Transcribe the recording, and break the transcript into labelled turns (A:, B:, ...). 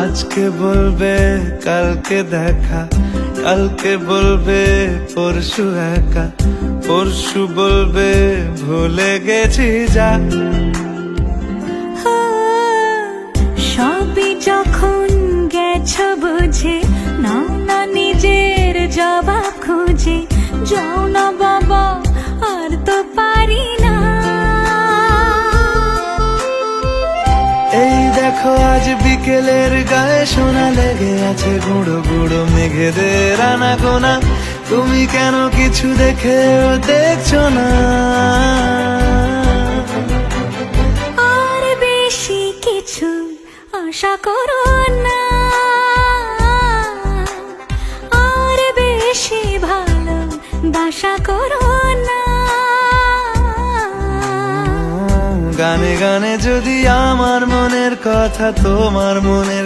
A: আজকে বলবে কালকে দেখা, কালকে বলবে পরশু একা, পরশু বলবে ভুলে গেছি যা।
B: সবই যখন গেছ বুঝে, নাও না নিজের জবাব খুঁজে। যাও না বাবা, আর তো পারি না।
A: এই দেখো আজ বিকেলের গায়ে সোনা লেগে আছে, গুঁড়ো গুঁড়ো মেঘেদের আনাগোনা। তুমি কেন কিছু দেখেও দেখছো না?
B: আর বেশি কিছু আশা করো না, আর বেশি ভালো বাসা করো না।
A: গানে গানে যদি আমার মনের কথা তোমার মনের